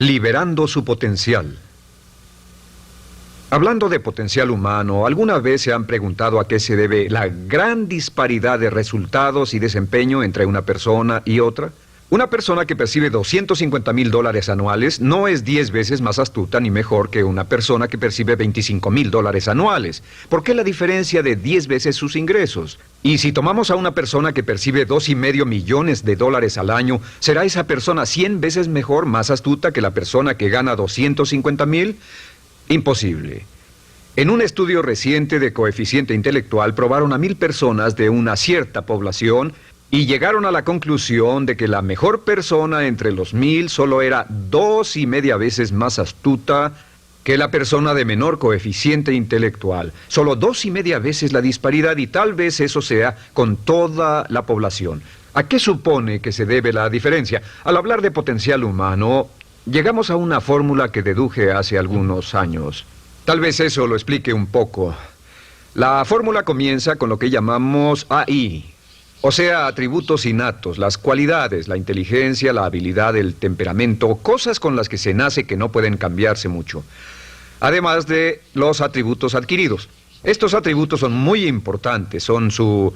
Liberando su potencial. Hablando de potencial humano, ¿alguna vez se han preguntado a qué se debe la gran disparidad de resultados y desempeño entre una persona y otra? Una persona que percibe $250,000 anuales no es 10 veces más astuta ni mejor que una persona que percibe $25,000 anuales. ¿Por qué la diferencia de 10 veces sus ingresos? Y si tomamos a una persona que percibe $2,5 millones al año, ¿será esa persona 100 veces mejor, más astuta que la persona que gana $250,000? Imposible. En un estudio reciente de coeficiente intelectual probaron a 1,000 personas de una cierta población y llegaron a la conclusión de que la mejor persona entre los 1,000 solo era 2,5 veces más astuta que la persona de menor coeficiente intelectual. Solo 2,5 veces la disparidad, y tal vez eso sea con toda la población. ¿A qué supone que se debe la diferencia? Al hablar de potencial humano, llegamos a una fórmula que deduje hace algunos años. Tal vez eso lo explique un poco. La fórmula comienza con lo que llamamos AI, o sea, atributos innatos, las cualidades, la inteligencia, la habilidad, el temperamento, cosas con las que se nace que no pueden cambiarse mucho. Además de los atributos adquiridos. Estos atributos son muy importantes, son su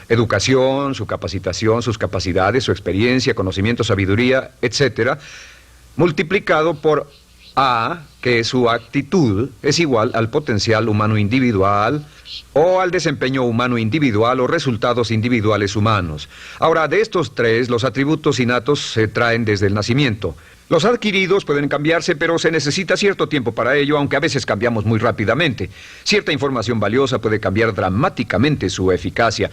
educación, su capacitación, sus capacidades, su experiencia, conocimiento, sabiduría, etcétera, multiplicado por A, que es su actitud, es igual al potencial humano individual o al desempeño humano individual o resultados individuales humanos. Ahora, de estos tres, los atributos innatos se traen desde el nacimiento. Los adquiridos pueden cambiarse, pero se necesita cierto tiempo para ello, aunque a veces cambiamos muy rápidamente. Cierta información valiosa puede cambiar dramáticamente su eficacia,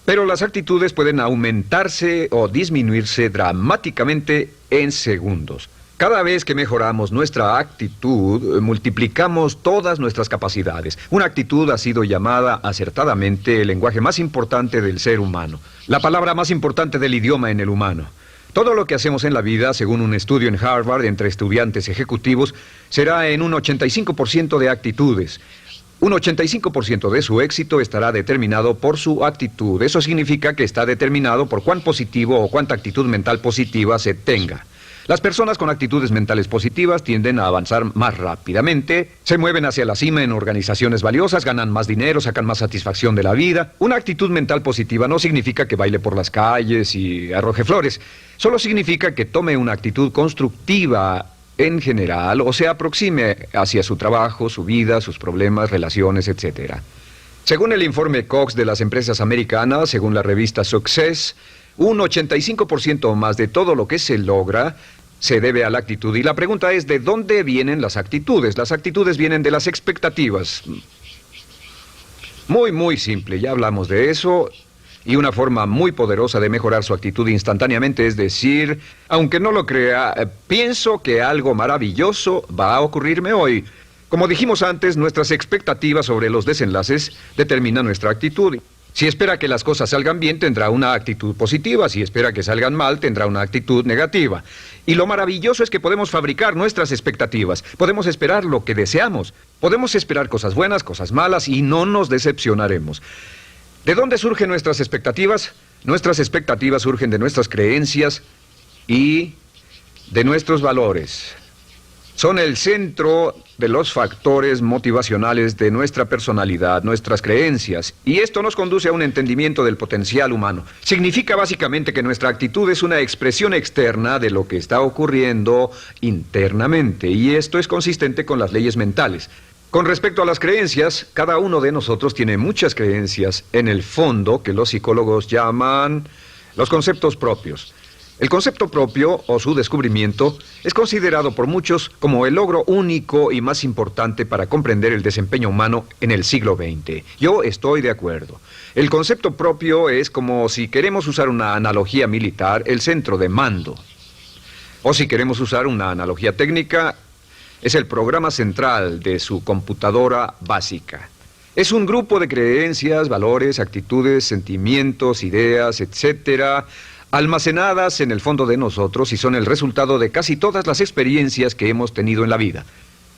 pero las actitudes pueden aumentarse o disminuirse dramáticamente en segundos. Cada vez que mejoramos nuestra actitud, multiplicamos todas nuestras capacidades. Una actitud ha sido llamada acertadamente el lenguaje más importante del ser humano, la palabra más importante del idioma en el humano. Todo lo que hacemos en la vida, según un estudio en Harvard entre estudiantes ejecutivos, será en un 85% de actitudes. Un 85% de su éxito estará determinado por su actitud. Eso significa que está determinado por cuán positivo o cuánta actitud mental positiva se tenga. Las personas con actitudes mentales positivas tienden a avanzar más rápidamente, se mueven hacia la cima en organizaciones valiosas, ganan más dinero, sacan más satisfacción de la vida. Una actitud mental positiva no significa que baile por las calles y arroje flores. Solo significa que tome una actitud constructiva en general o se aproxime hacia su trabajo, su vida, sus problemas, relaciones, etc. Según el informe Cox de las empresas americanas, según la revista Success, un 85% o más de todo lo que se logra se debe a la actitud. Y la pregunta es, ¿de dónde vienen las actitudes? Las actitudes vienen de las expectativas. Muy simple, ya hablamos de eso. Y una forma muy poderosa de mejorar su actitud instantáneamente es decir, aunque no lo crea, pienso que algo maravilloso va a ocurrirme hoy. Como dijimos antes, nuestras expectativas sobre los desenlaces determinan nuestra actitud. Si espera que las cosas salgan bien, tendrá una actitud positiva. Si espera que salgan mal, tendrá una actitud negativa. Y lo maravilloso es que podemos fabricar nuestras expectativas. Podemos esperar lo que deseamos. Podemos esperar cosas buenas, cosas malas, y no nos decepcionaremos. ¿De dónde surgen nuestras expectativas? Nuestras expectativas surgen de nuestras creencias y de nuestros valores. Son el centro de los factores motivacionales de nuestra personalidad, nuestras creencias. Y esto nos conduce a un entendimiento del potencial humano. Significa básicamente que nuestra actitud es una expresión externa de lo que está ocurriendo internamente. Y esto es consistente con las leyes mentales. Con respecto a las creencias, cada uno de nosotros tiene muchas creencias en el fondo que los psicólogos llaman los conceptos propios. El concepto propio, o su descubrimiento, es considerado por muchos como el logro único y más importante para comprender el desempeño humano en el siglo XX. Yo estoy de acuerdo. El concepto propio es como, si queremos usar una analogía militar, el centro de mando. O si queremos usar una analogía técnica, es el programa central de su computadora básica. Es un grupo de creencias, valores, actitudes, sentimientos, ideas, etcétera, almacenadas en el fondo de nosotros y son el resultado de casi todas las experiencias que hemos tenido en la vida.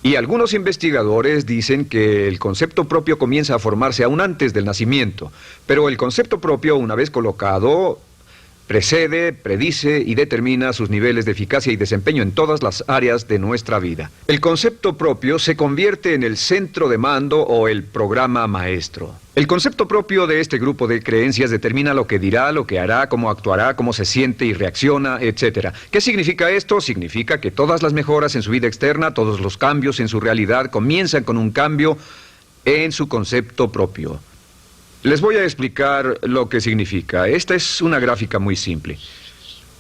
Y algunos investigadores dicen que el concepto propio comienza a formarse aún antes del nacimiento, pero el concepto propio, una vez colocado, Precede, predice y determina sus niveles de eficacia y desempeño en todas las áreas de nuestra vida. El concepto propio se convierte en el centro de mando o el programa maestro. El concepto propio de este grupo de creencias determina lo que dirá, lo que hará, cómo actuará, cómo se siente y reacciona, etc. ¿Qué significa esto? Significa que todas las mejoras en su vida externa, todos los cambios en su realidad comienzan con un cambio en su concepto propio. Les voy a explicar lo que significa. Esta es una gráfica muy simple.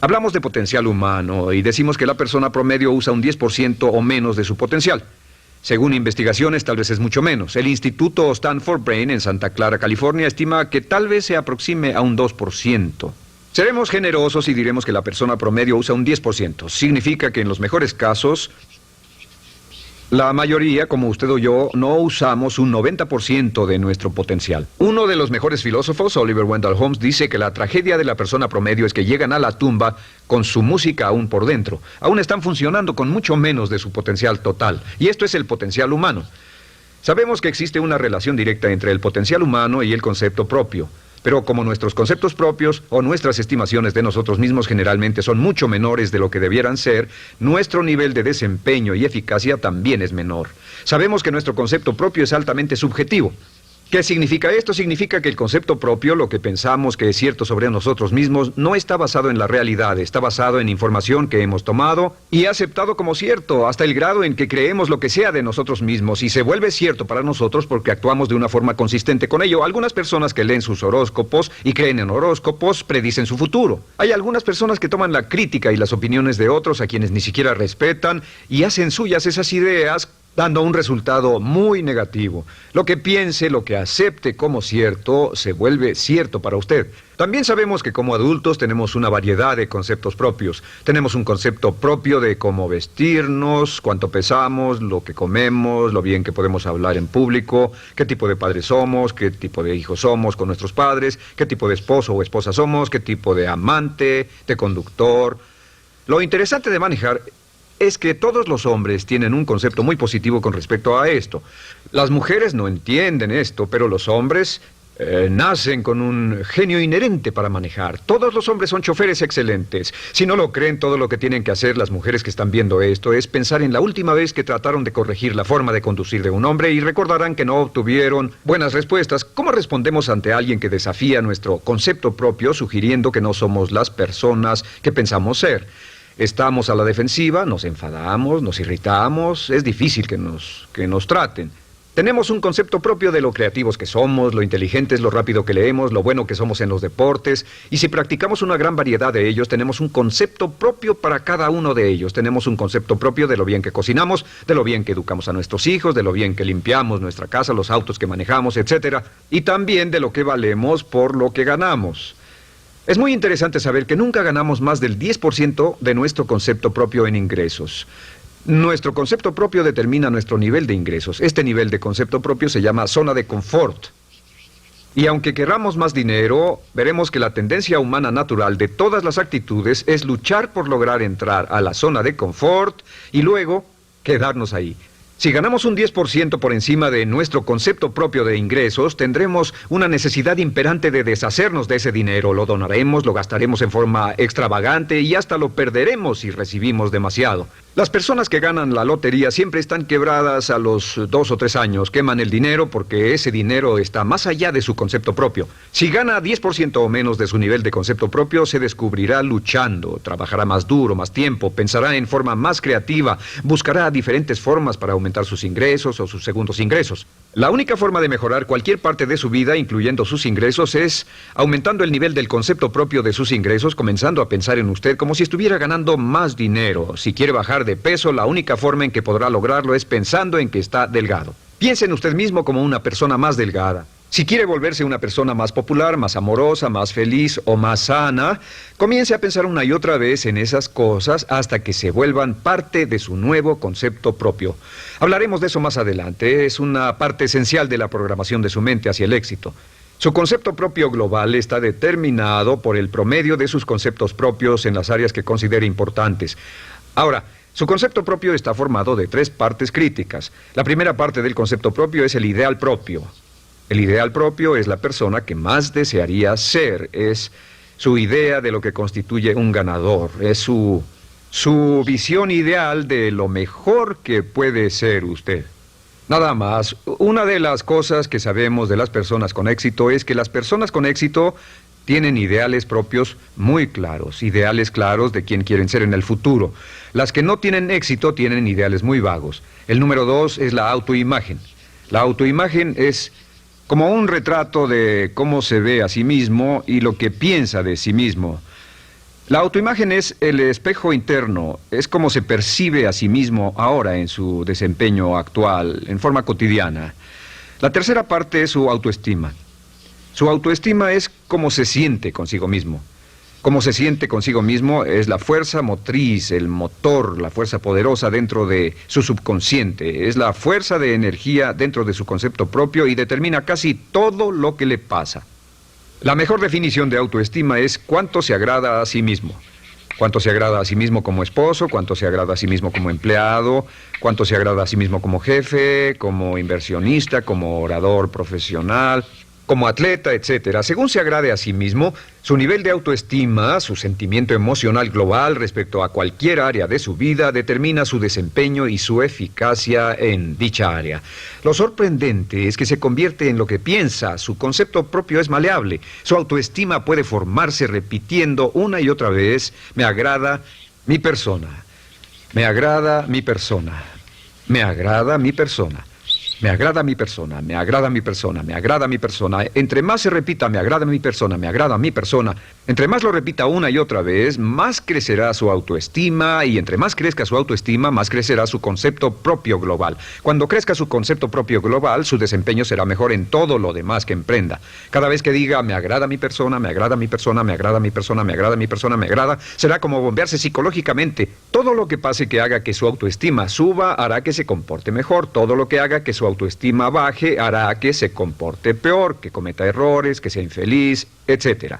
Hablamos de potencial humano y decimos que la persona promedio usa un 10% o menos de su potencial. Según investigaciones, tal vez es mucho menos. El Instituto Stanford Brain en Santa Clara, California, estima que tal vez se aproxime a un 2%. Seremos generosos y diremos que la persona promedio usa un 10%. Significa que en los mejores casos, la mayoría, como usted o yo, no usamos un 90% de nuestro potencial. Uno de los mejores filósofos, Oliver Wendell Holmes, dice que la tragedia de la persona promedio es que llegan a la tumba con su música aún por dentro. Aún están funcionando con mucho menos de su potencial total. Y esto es el potencial humano. Sabemos que existe una relación directa entre el potencial humano y el concepto propio. Pero como nuestros conceptos propios o nuestras estimaciones de nosotros mismos generalmente son mucho menores de lo que debieran ser, nuestro nivel de desempeño y eficacia también es menor. Sabemos que nuestro concepto propio es altamente subjetivo. ¿Qué significa esto? Significa que el concepto propio, lo que pensamos que es cierto sobre nosotros mismos, no está basado en la realidad, está basado en información que hemos tomado y aceptado como cierto, hasta el grado en que creemos lo que sea de nosotros mismos y se vuelve cierto para nosotros porque actuamos de una forma consistente con ello. Algunas personas que leen sus horóscopos y creen en horóscopos predicen su futuro. Hay algunas personas que toman la crítica y las opiniones de otros a quienes ni siquiera respetan y hacen suyas esas ideas, dando un resultado muy negativo. Lo que piense, lo que acepte como cierto, se vuelve cierto para usted. También sabemos que como adultos tenemos una variedad de conceptos propios. Tenemos un concepto propio de cómo vestirnos, cuánto pesamos, lo que comemos, lo bien que podemos hablar en público, qué tipo de padres somos, qué tipo de hijos somos con nuestros padres, qué tipo de esposo o esposa somos, qué tipo de amante, de conductor. Lo interesante de manejar es que todos los hombres tienen un concepto muy positivo con respecto a esto. Las mujeres no entienden esto, pero los hombres nacen con un genio inherente para manejar. Todos los hombres son choferes excelentes. Si no lo creen, todo lo que tienen que hacer las mujeres que están viendo esto es pensar en la última vez que trataron de corregir la forma de conducir de un hombre y recordarán que no obtuvieron buenas respuestas. ¿Cómo respondemos ante alguien que desafía nuestro concepto propio, sugiriendo que no somos las personas que pensamos ser? Estamos a la defensiva, nos enfadamos, nos irritamos, es difícil que nos traten. Tenemos un concepto propio de lo creativos que somos, lo inteligentes, lo rápido que leemos, lo bueno que somos en los deportes, y si practicamos una gran variedad de ellos, tenemos un concepto propio para cada uno de ellos. Tenemos un concepto propio de lo bien que cocinamos, de lo bien que educamos a nuestros hijos, de lo bien que limpiamos nuestra casa, los autos que manejamos, etc. Y también de lo que valemos por lo que ganamos. Es muy interesante saber que nunca ganamos más del 10% de nuestro concepto propio en ingresos. Nuestro concepto propio determina nuestro nivel de ingresos. Este nivel de concepto propio se llama zona de confort. Y aunque querramos más dinero, veremos que la tendencia humana natural de todas las actitudes es luchar por lograr entrar a la zona de confort y luego quedarnos ahí. Si ganamos un 10% por encima de nuestro concepto propio de ingresos, tendremos una necesidad imperante de deshacernos de ese dinero. Lo donaremos, lo gastaremos en forma extravagante y hasta lo perderemos si recibimos demasiado. Las personas que ganan la lotería siempre están quebradas a los 2 o 3 años. Queman el dinero porque ese dinero está más allá de su concepto propio. Si gana 10% o menos de su nivel de concepto propio, se descubrirá luchando, trabajará más duro, más tiempo, pensará en forma más creativa, buscará diferentes formas para aumentar sus ingresos o sus segundos ingresos. La única forma de mejorar cualquier parte de su vida, incluyendo sus ingresos, es aumentando el nivel del concepto propio de sus ingresos, comenzando a pensar en usted como si estuviera ganando más dinero. Si quiere bajar de peso, la única forma en que podrá lograrlo es pensando en que está delgado. Piense en usted mismo como una persona más delgada. Si quiere volverse una persona más popular, más amorosa, más feliz o más sana, comience a pensar una y otra vez en esas cosas hasta que se vuelvan parte de su nuevo concepto propio. Hablaremos de eso más adelante. Es una parte esencial de la programación de su mente hacia el éxito. Su concepto propio global está determinado por el promedio de sus conceptos propios en las áreas que considere importantes. Ahora, su concepto propio está formado de 3 partes críticas. La primera parte del concepto propio es el ideal propio. El ideal propio es la persona que más desearía ser, es su idea de lo que constituye un ganador, es su visión ideal de lo mejor que puede ser usted. Nada más, una de las cosas que sabemos de las personas con éxito es que las personas con éxito tienen ideales propios muy claros, ideales claros de quién quieren ser en el futuro. Las que no tienen éxito tienen ideales muy vagos. El número 2 es la autoimagen. La autoimagen es como un retrato de cómo se ve a sí mismo y lo que piensa de sí mismo. La autoimagen es el espejo interno, es como se percibe a sí mismo ahora en su desempeño actual, en forma cotidiana. La tercera parte es su autoestima. Su autoestima es cómo se siente consigo mismo. Cómo se siente consigo mismo es la fuerza motriz, el motor, la fuerza poderosa dentro de su subconsciente. Es la fuerza de energía dentro de su concepto propio y determina casi todo lo que le pasa. La mejor definición de autoestima es cuánto se agrada a sí mismo. Cuánto se agrada a sí mismo como esposo, cuánto se agrada a sí mismo como empleado, cuánto se agrada a sí mismo como jefe, como inversionista, como orador profesional, como atleta, etcétera. Según se agrade a sí mismo, su nivel de autoestima, su sentimiento emocional global respecto a cualquier área de su vida, determina su desempeño y su eficacia en dicha área. Lo sorprendente es que se convierte en lo que piensa, su concepto propio es maleable, su autoestima puede formarse repitiendo una y otra vez, me agrada mi persona, me agrada mi persona, me agrada mi persona. Me agrada mi persona, me agrada mi persona, me agrada mi persona. Entre más se repita, me agrada mi persona, me agrada mi persona, entre más lo repita una y otra vez, más crecerá su autoestima y entre más crezca su autoestima, más crecerá su concepto propio global. Cuando crezca su concepto propio global, su desempeño será mejor en todo lo demás que emprenda. Cada vez que diga, me agrada mi persona, me agrada mi persona, me agrada mi persona, me agrada mi persona, me agrada, será como bombearse psicológicamente. Todo lo que pase que haga que su autoestima suba, hará que se comporte mejor. Todo lo que haga que su autoestima baje hará que se comporte peor, que cometa errores, que sea infeliz, etc.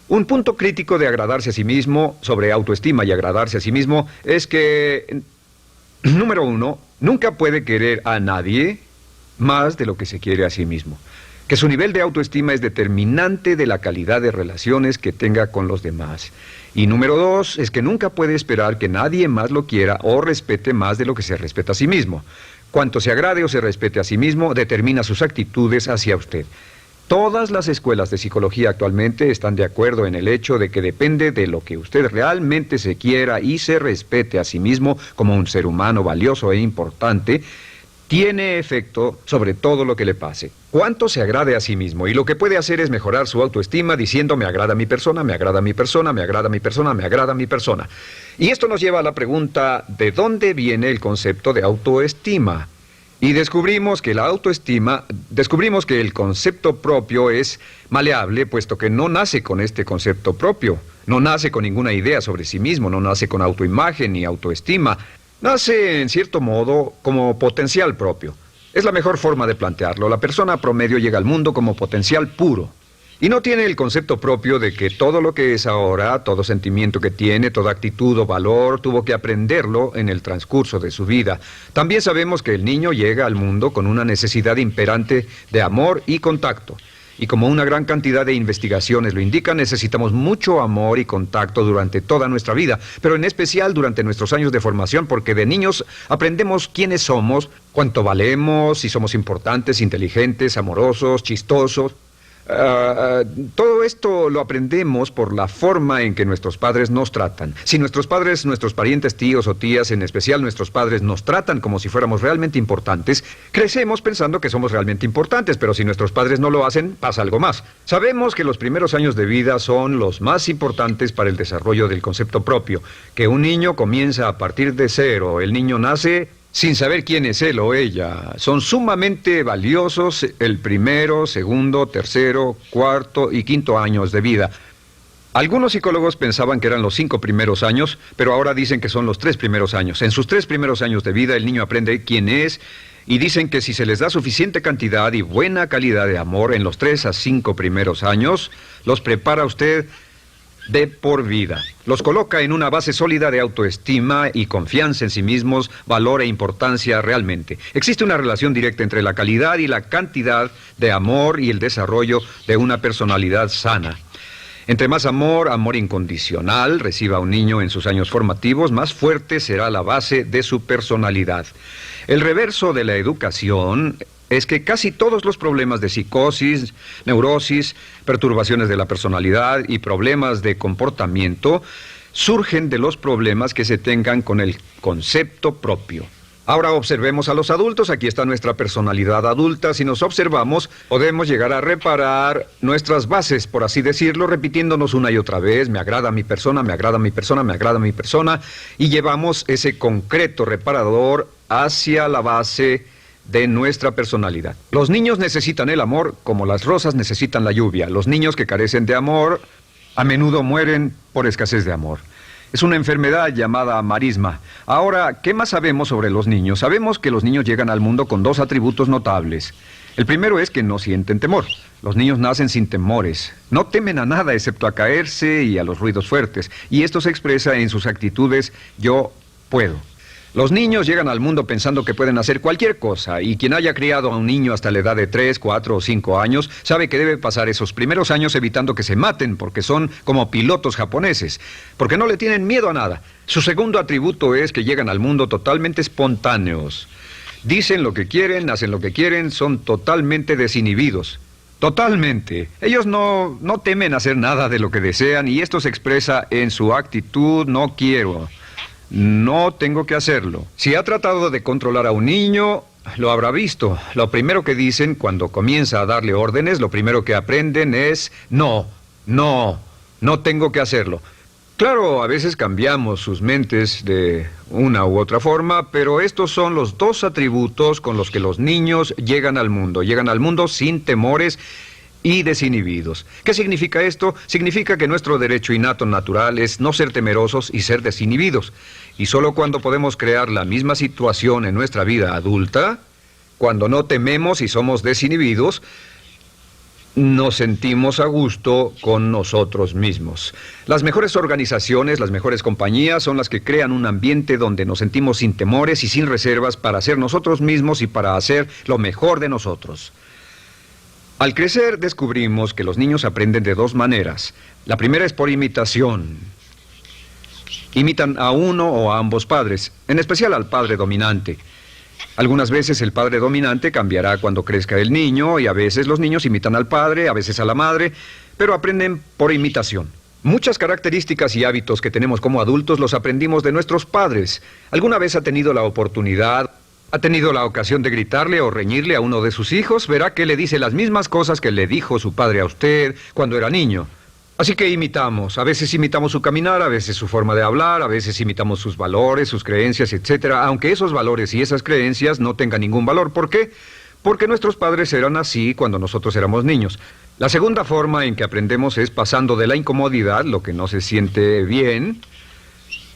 Un punto crítico de agradarse a sí mismo, sobre autoestima y agradarse a sí mismo, es que, número 1, nunca puede querer a nadie más de lo que se quiere a sí mismo. Que su nivel de autoestima es determinante de la calidad de relaciones que tenga con los demás. Y número 2, es que nunca puede esperar que nadie más lo quiera o respete más de lo que se respeta a sí mismo. Cuanto se agrade o se respete a sí mismo, determina sus actitudes hacia usted. Todas las escuelas de psicología actualmente están de acuerdo en el hecho de que depende de lo que usted realmente se quiera y se respete a sí mismo como un ser humano valioso e importante, tiene efecto sobre todo lo que le pase. Cuánto se agrade a sí mismo y lo que puede hacer es mejorar su autoestima diciendo me agrada mi persona, me agrada mi persona, me agrada mi persona, me agrada mi persona. Y esto nos lleva a la pregunta, ¿de dónde viene el concepto de autoestima? Y descubrimos que el concepto propio es maleable, puesto que no nace con este concepto propio, no nace con ninguna idea sobre sí mismo, no nace con autoimagen ni autoestima, nace en cierto modo como potencial propio. Es la mejor forma de plantearlo. La persona promedio llega al mundo como potencial puro. Y no tiene el concepto propio de que todo lo que es ahora, todo sentimiento que tiene, toda actitud o valor, tuvo que aprenderlo en el transcurso de su vida. También sabemos que el niño llega al mundo con una necesidad imperante de amor y contacto. Y como una gran cantidad de investigaciones lo indican, necesitamos mucho amor y contacto durante toda nuestra vida, pero en especial durante nuestros años de formación, porque de niños aprendemos quiénes somos, cuánto valemos, si somos importantes, inteligentes, amorosos, chistosos. Todo esto lo aprendemos por la forma en que nuestros padres nos tratan. Si nuestros padres, nuestros parientes, tíos o tías, en especial nuestros padres, nos tratan como si fuéramos realmente importantes, crecemos pensando que somos realmente importantes, pero si nuestros padres no lo hacen, pasa algo más. Sabemos que los primeros años de vida son los más importantes para el desarrollo del concepto propio, que un niño comienza a partir de cero. El niño nace sin saber quién es él o ella. Son sumamente valiosos el primero, segundo, tercero, cuarto y quinto años de vida. Algunos psicólogos pensaban que eran los 5 primeros años, pero ahora dicen que son los 3 primeros años. En sus 3 primeros años de vida el niño aprende quién es y dicen que si se les da suficiente cantidad y buena calidad de amor en los 3 a 5 primeros años, los prepara usted de por vida. Los coloca en una base sólida de autoestima y confianza en sí mismos, valor e importancia realmente. Existe una relación directa entre la calidad y la cantidad de amor y el desarrollo de una personalidad sana. Entre más amor, amor incondicional, reciba un niño en sus años formativos, más fuerte será la base de su personalidad. El reverso de la educación es que casi todos los problemas de psicosis, neurosis, perturbaciones de la personalidad y problemas de comportamiento surgen de los problemas que se tengan con el concepto propio. Ahora observemos a los adultos. Aquí está nuestra personalidad adulta. Si nos observamos, podemos llegar a reparar nuestras bases, por así decirlo, repitiéndonos una y otra vez: me agrada mi persona, me agrada mi persona, me agrada mi persona, y llevamos ese concreto reparador hacia la base de nuestra personalidad. Los niños necesitan el amor como las rosas necesitan la lluvia. Los niños que carecen de amor a menudo mueren por escasez de amor. Es una enfermedad llamada marisma. Ahora, ¿qué más sabemos sobre los niños? Sabemos que los niños llegan al mundo con dos atributos notables. El primero es que no sienten temor. Los niños nacen sin temores. No temen a nada excepto a caerse y a los ruidos fuertes. Y esto se expresa en sus actitudes: yo puedo. Los niños llegan al mundo pensando que pueden hacer cualquier cosa, y quien haya criado a un niño hasta la edad de 3, 4 o 5 años sabe que debe pasar esos primeros años evitando que se maten, porque son como pilotos japoneses, porque no le tienen miedo a nada. Su segundo atributo es que llegan al mundo totalmente espontáneos. Dicen lo que quieren, hacen lo que quieren, son totalmente desinhibidos. Totalmente. Ellos no temen hacer nada de lo que desean, y esto se expresa en su actitud: no quiero. No tengo que hacerlo. Si ha tratado de controlar a un niño, lo habrá visto. Lo primero que dicen cuando comienza a darle órdenes, lo primero que aprenden es: no tengo que hacerlo. Claro, a veces cambiamos sus mentes de una u otra forma, pero estos son los dos atributos con los que los niños llegan al mundo. Llegan al mundo sin temores y desinhibidos. ¿Qué significa esto? Significa que nuestro derecho innato natural es no ser temerosos y ser desinhibidos. Y solo cuando podemos crear la misma situación en nuestra vida adulta, cuando no tememos y somos desinhibidos, nos sentimos a gusto con nosotros mismos. Las mejores organizaciones, las mejores compañías son las que crean un ambiente donde nos sentimos sin temores y sin reservas para ser nosotros mismos y para hacer lo mejor de nosotros. Al crecer descubrimos que los niños aprenden de dos maneras. La primera es por imitación. Imitan a uno o a ambos padres, en especial al padre dominante. Algunas veces el padre dominante cambiará cuando crezca el niño, y a veces los niños imitan al padre, a veces a la madre, pero aprenden por imitación. Muchas características y hábitos que tenemos como adultos los aprendimos de nuestros padres. ¿Alguna vez ha tenido la oportunidad, ha tenido la ocasión de gritarle o reñirle a uno de sus hijos? Verá que le dice las mismas cosas que le dijo su padre a usted cuando era niño. Así que imitamos. A veces imitamos su caminar, a veces su forma de hablar, a veces imitamos sus valores, sus creencias, etcétera, aunque esos valores y esas creencias no tengan ningún valor. ¿Por qué? Porque nuestros padres eran así cuando nosotros éramos niños. La segunda forma en que aprendemos es pasando de la incomodidad, lo que no se siente bien,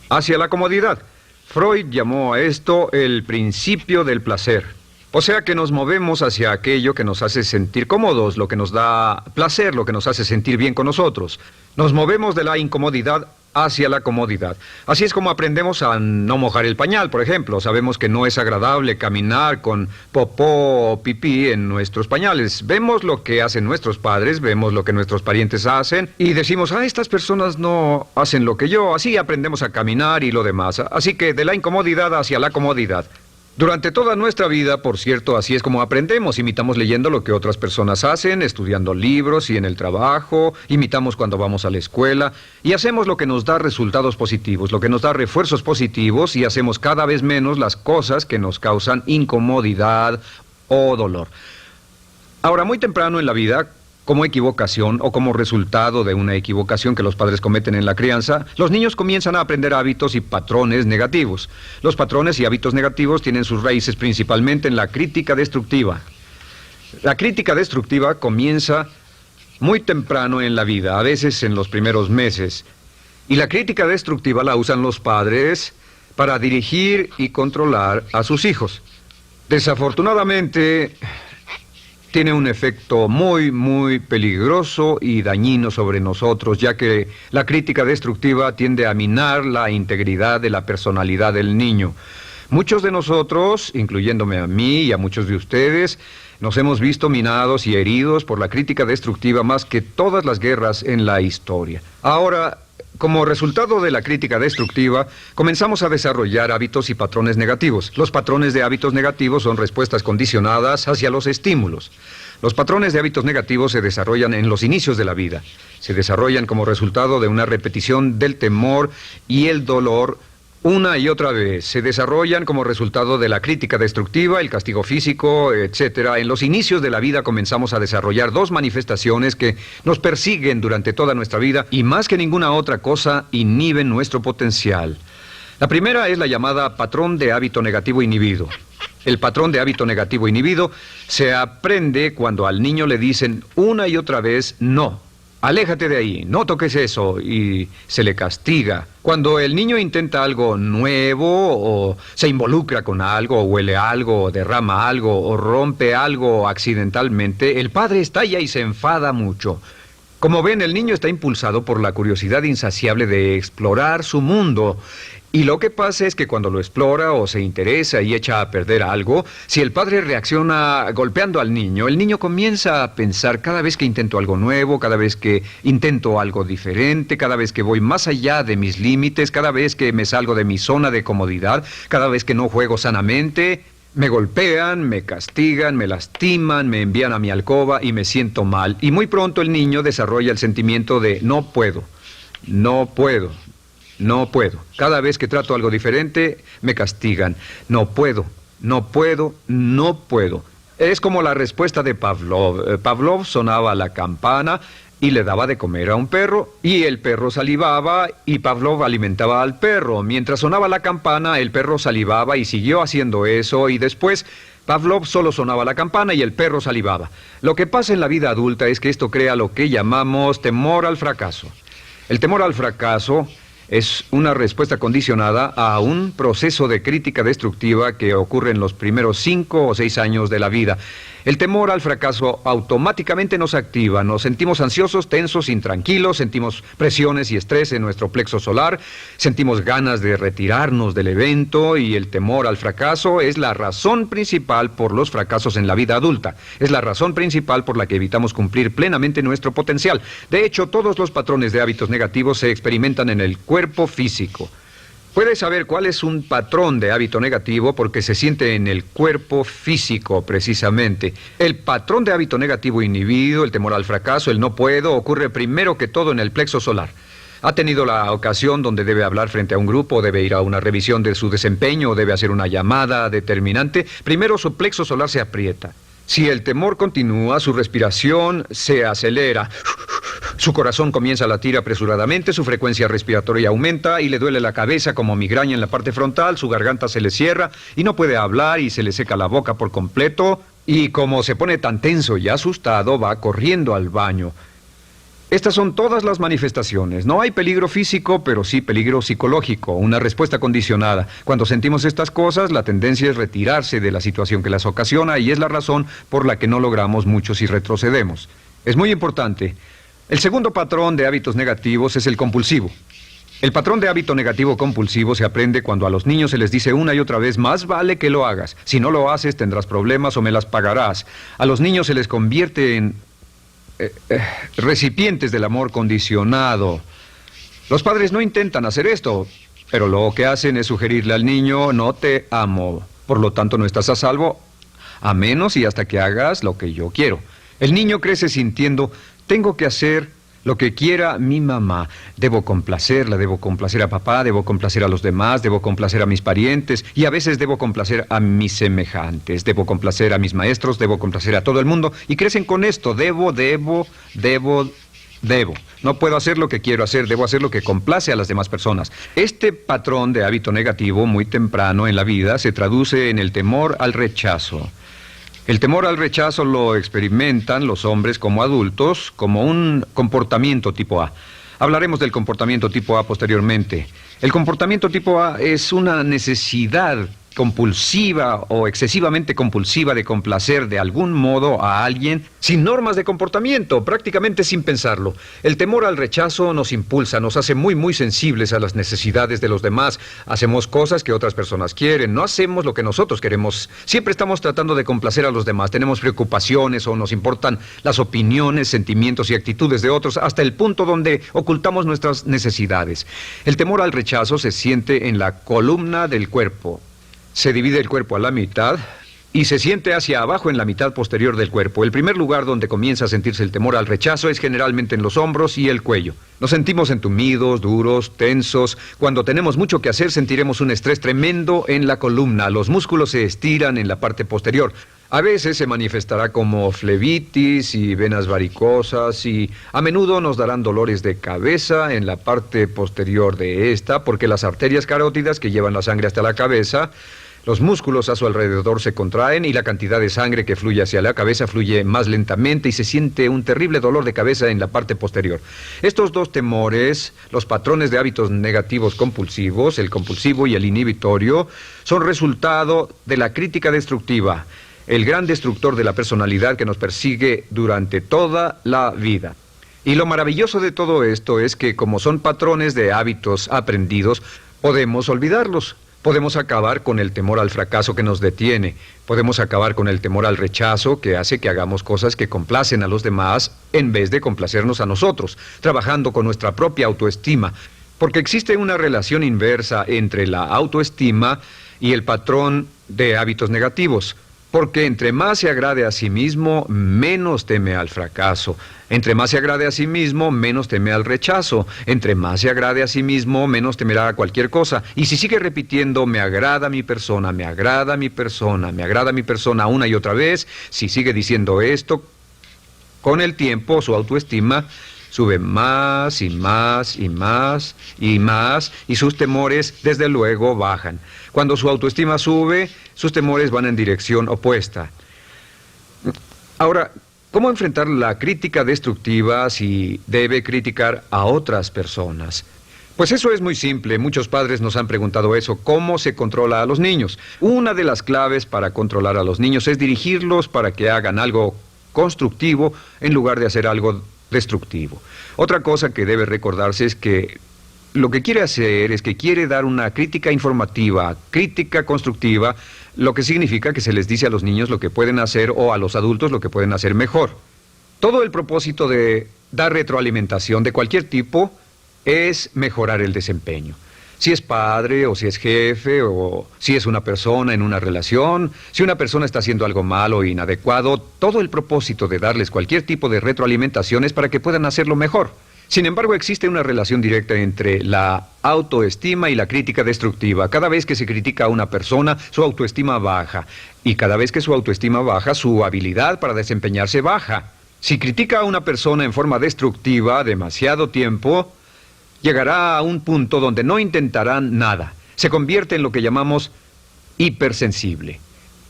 hacia la comodidad. Freud llamó a esto el principio del placer. O sea que nos movemos hacia aquello que nos hace sentir cómodos, lo que nos da placer, lo que nos hace sentir bien con nosotros. Nos movemos de la incomodidad hacia la comodidad. Así es como aprendemos a no mojar el pañal, por ejemplo. Sabemos que no es agradable caminar con popó o pipí en nuestros pañales. Vemos lo que hacen nuestros padres, vemos lo que nuestros parientes hacen y decimos: estas personas no hacen lo que yo. Así aprendemos a caminar y lo demás. Así que de la incomodidad hacia la comodidad. Durante toda nuestra vida, por cierto, así es como aprendemos. Imitamos leyendo lo que otras personas hacen, estudiando libros y en el trabajo, imitamos cuando vamos a la escuela, y hacemos lo que nos da resultados positivos, lo que nos da refuerzos positivos, y hacemos cada vez menos las cosas que nos causan incomodidad o dolor. Ahora, muy temprano en la vida, como equivocación o como resultado de una equivocación que los padres cometen en la crianza, los niños comienzan a aprender hábitos y patrones negativos. Los patrones y hábitos negativos tienen sus raíces principalmente en la crítica destructiva. La crítica destructiva comienza muy temprano en la vida, a veces en los primeros meses. Y la crítica destructiva la usan los padres para dirigir y controlar a sus hijos. Desafortunadamente, tiene un efecto muy peligroso y dañino sobre nosotros, ya que la crítica destructiva tiende a minar la integridad de la personalidad del niño. Muchos de nosotros, incluyéndome a mí y a muchos de ustedes, nos hemos visto minados y heridos por la crítica destructiva más que todas las guerras en la historia. Ahora, como resultado de la crítica destructiva, comenzamos a desarrollar hábitos y patrones negativos. Los patrones de hábitos negativos son respuestas condicionadas hacia los estímulos. Los patrones de hábitos negativos se desarrollan en los inicios de la vida. Se desarrollan como resultado de una repetición del temor y el dolor una y otra vez. Se desarrollan como resultado de la crítica destructiva, el castigo físico, etc. En los inicios de la vida comenzamos a desarrollar dos manifestaciones que nos persiguen durante toda nuestra vida y más que ninguna otra cosa inhiben nuestro potencial. La primera es la llamada patrón de hábito negativo inhibido. El patrón de hábito negativo inhibido se aprende cuando al niño le dicen una y otra vez no. Aléjate de ahí, no toques eso, y se le castiga. Cuando el niño intenta algo nuevo, o se involucra con algo, o huele algo, o derrama algo, o rompe algo accidentalmente, el padre estalla y se enfada mucho. Como ven, el niño está impulsado por la curiosidad insaciable de explorar su mundo. Y lo que pasa es que cuando lo explora o se interesa y echa a perder algo, si el padre reacciona golpeando al niño, el niño comienza a pensar cada vez que intento algo nuevo, cada vez que intento algo diferente, cada vez que voy más allá de mis límites, cada vez que me salgo de mi zona de comodidad, cada vez que no juego sanamente, me golpean, me castigan, me lastiman, me envían a mi alcoba y me siento mal. Y muy pronto el niño desarrolla el sentimiento de no puedo, no puedo. No puedo. Cada vez que trato algo diferente, me castigan. No puedo, no puedo, no puedo. Es como la respuesta de Pavlov. Pavlov sonaba la campana y le daba de comer a un perro, y el perro salivaba, y Pavlov alimentaba al perro. Mientras sonaba la campana, el perro salivaba y siguió haciendo eso, y después Pavlov solo sonaba la campana y el perro salivaba. Lo que pasa en la vida adulta es que esto crea lo que llamamos temor al fracaso. El temor al fracaso es una respuesta condicionada a un proceso de crítica destructiva que ocurre en los primeros 5 o 6 años de la vida. El temor al fracaso automáticamente nos activa, nos sentimos ansiosos, tensos, intranquilos, sentimos presiones y estrés en nuestro plexo solar, sentimos ganas de retirarnos del evento, y el temor al fracaso es la razón principal por los fracasos en la vida adulta. Es la razón principal por la que evitamos cumplir plenamente nuestro potencial. De hecho, todos los patrones de hábitos negativos se experimentan en el cuerpo físico. Puedes saber cuál es un patrón de hábito negativo porque se siente en el cuerpo físico, precisamente. El patrón de hábito negativo inhibido, el temor al fracaso, el no puedo, ocurre primero que todo en el plexo solar. ¿Ha tenido la ocasión donde debe hablar frente a un grupo, debe ir a una revisión de su desempeño o debe hacer una llamada determinante? Primero su plexo solar se aprieta. Si el temor continúa, su respiración se acelera. Su corazón comienza a latir apresuradamente, su frecuencia respiratoria aumenta y le duele la cabeza como migraña en la parte frontal, su garganta se le cierra y no puede hablar y se le seca la boca por completo. Y como se pone tan tenso y asustado, va corriendo al baño. Estas son todas las manifestaciones. No hay peligro físico, pero sí peligro psicológico, una respuesta condicionada. Cuando sentimos estas cosas, la tendencia es retirarse de la situación que las ocasiona y es la razón por la que no logramos mucho si retrocedemos. Es muy importante. El segundo patrón de hábitos negativos es el compulsivo. El patrón de hábito negativo compulsivo se aprende cuando a los niños se les dice una y otra vez, más vale que lo hagas. Si no lo haces, tendrás problemas o me las pagarás. A los niños se les convierte en recipientes del amor condicionado. Los padres no intentan hacer esto, pero lo que hacen es sugerirle al niño, no te amo, por lo tanto no estás a salvo, a menos y hasta que hagas lo que yo quiero. El niño crece sintiendo, tengo que hacer lo que quiera mi mamá. Debo complacerla, debo complacer a papá, debo complacer a los demás, debo complacer a mis parientes y a veces debo complacer a mis semejantes, debo complacer a mis maestros, debo complacer a todo el mundo y crecen con esto, debo. No puedo hacer lo que quiero hacer, debo hacer lo que complace a las demás personas. Este patrón de hábito negativo muy temprano en la vida se traduce en el temor al rechazo. El temor al rechazo lo experimentan los hombres como adultos como un comportamiento tipo A. Hablaremos del comportamiento tipo A posteriormente. El comportamiento tipo A es una necesidad compulsiva o excesivamente compulsiva de complacer de algún modo a alguien sin normas de comportamiento, prácticamente sin pensarlo. El temor al rechazo nos impulsa, nos hace muy sensibles a las necesidades de los demás. Hacemos cosas que otras personas quieren, no hacemos lo que nosotros queremos. Siempre estamos tratando de complacer a los demás. Tenemos preocupaciones o nos importan las opiniones, sentimientos y actitudes de otros hasta el punto donde ocultamos nuestras necesidades. El temor al rechazo se siente en la columna del cuerpo. Se divide el cuerpo a la mitad y se siente hacia abajo en la mitad posterior del cuerpo. El primer lugar donde comienza a sentirse el temor al rechazo es generalmente en los hombros y el cuello. Nos sentimos entumidos, duros, tensos. Cuando tenemos mucho que hacer sentiremos un estrés tremendo en la columna. Los músculos se estiran en la parte posterior. A veces se manifestará como flebitis y venas varicosas y a menudo nos darán dolores de cabeza en la parte posterior de esta porque las arterias carótidas que llevan la sangre hasta la cabeza, los músculos a su alrededor se contraen y la cantidad de sangre que fluye hacia la cabeza fluye más lentamente y se siente un terrible dolor de cabeza en la parte posterior. Estos dos temores, los patrones de hábitos negativos compulsivos, el compulsivo y el inhibitorio, son resultado de la crítica destructiva, el gran destructor de la personalidad que nos persigue durante toda la vida. Y lo maravilloso de todo esto es que como son patrones de hábitos aprendidos, podemos olvidarlos. Podemos acabar con el temor al fracaso que nos detiene. Podemos acabar con el temor al rechazo que hace que hagamos cosas que complacen a los demás en vez de complacernos a nosotros, trabajando con nuestra propia autoestima. Porque existe una relación inversa entre la autoestima y el patrón de hábitos negativos. Porque entre más se agrade a sí mismo, menos teme al fracaso. Entre más se agrade a sí mismo, menos teme al rechazo. Entre más se agrade a sí mismo, menos temerá a cualquier cosa. Y si sigue repitiendo, me agrada mi persona, me agrada mi persona, me agrada mi persona una y otra vez, si sigue diciendo esto, con el tiempo su autoestima sube más y más y más y más y sus temores desde luego bajan. Cuando su autoestima sube, sus temores van en dirección opuesta. Ahora, ¿cómo enfrentar la crítica destructiva si debe criticar a otras personas? Pues eso es muy simple. Muchos padres nos han preguntado eso. ¿Cómo se controla a los niños? Una de las claves para controlar a los niños es dirigirlos para que hagan algo constructivo en lugar de hacer algo destructivo. Otra cosa que debe recordarse es que lo que quiere hacer es que quiere dar una crítica informativa, crítica constructiva, lo que significa que se les dice a los niños lo que pueden hacer o a los adultos lo que pueden hacer mejor. Todo el propósito de dar retroalimentación de cualquier tipo es mejorar el desempeño. Si es padre o si es jefe o si es una persona en una relación, si una persona está haciendo algo malo o inadecuado, todo el propósito de darles cualquier tipo de retroalimentación es para que puedan hacerlo mejor. Sin embargo, existe una relación directa entre la autoestima y la crítica destructiva. Cada vez que se critica a una persona, su autoestima baja. Y cada vez que su autoestima baja, su habilidad para desempeñarse baja. Si critica a una persona en forma destructiva demasiado tiempo, llegará a un punto donde no intentarán nada. Se convierte en lo que llamamos hipersensible.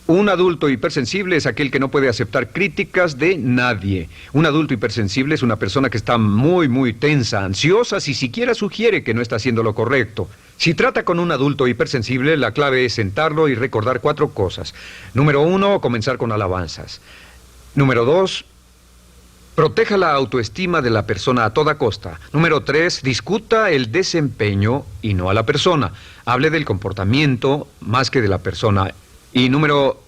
Un adulto hipersensible es aquel que no puede aceptar críticas de nadie. Un adulto hipersensible es una persona que está muy tensa, ansiosa, si siquiera sugiere que no está haciendo lo correcto. Si trata con un adulto hipersensible, la clave es sentarlo y recordar 4 cosas. Número 1, comenzar con alabanzas. Número 2, proteja la autoestima de la persona a toda costa. Número 3, discuta el desempeño y no a la persona. Hable del comportamiento más que de la persona. Y número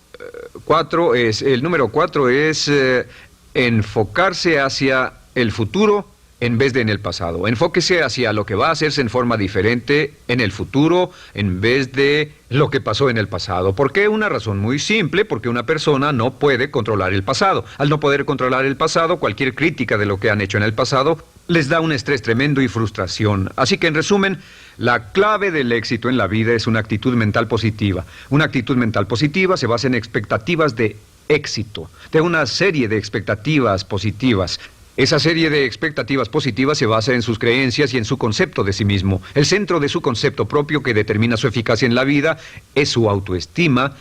4 es enfocarse hacia el futuro en vez de en el pasado. Enfóquese hacia lo que va a hacerse en forma diferente en el futuro en vez de lo que pasó en el pasado. ¿Por qué? Una razón muy simple, porque una persona no puede controlar el pasado. Al no poder controlar el pasado, cualquier crítica de lo que han hecho en el pasado les da un estrés tremendo y frustración. Así que en resumen, la clave del éxito en la vida es una actitud mental positiva. Una actitud mental positiva se basa en expectativas de éxito, de una serie de expectativas positivas. Esa serie de expectativas positivas se basa en sus creencias y en su concepto de sí mismo. El centro de su concepto propio que determina su eficacia en la vida es su autoestima,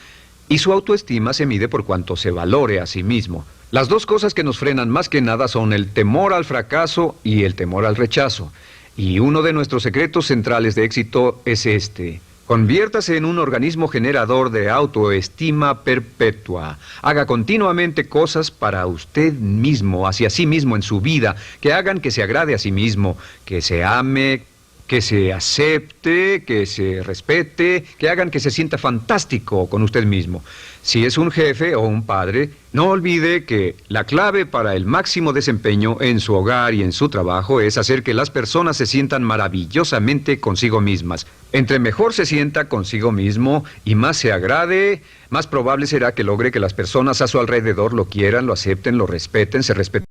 y su autoestima se mide por cuanto se valore a sí mismo. Las dos cosas que nos frenan más que nada son el temor al fracaso y el temor al rechazo. Y uno de nuestros secretos centrales de éxito es este: Conviértase en un organismo generador de autoestima perpetua. Haga continuamente cosas para usted mismo, hacia sí mismo en su vida, que hagan que se agrade a sí mismo, que se ame, que se acepte, que se respete, que hagan que se sienta fantástico con usted mismo. Si es un jefe o un padre, no olvide que la clave para el máximo desempeño en su hogar y en su trabajo es hacer que las personas se sientan maravillosamente consigo mismas. Entre mejor se sienta consigo mismo y más se agrade, más probable será que logre que las personas a su alrededor lo quieran, lo acepten, lo respeten, se respeten.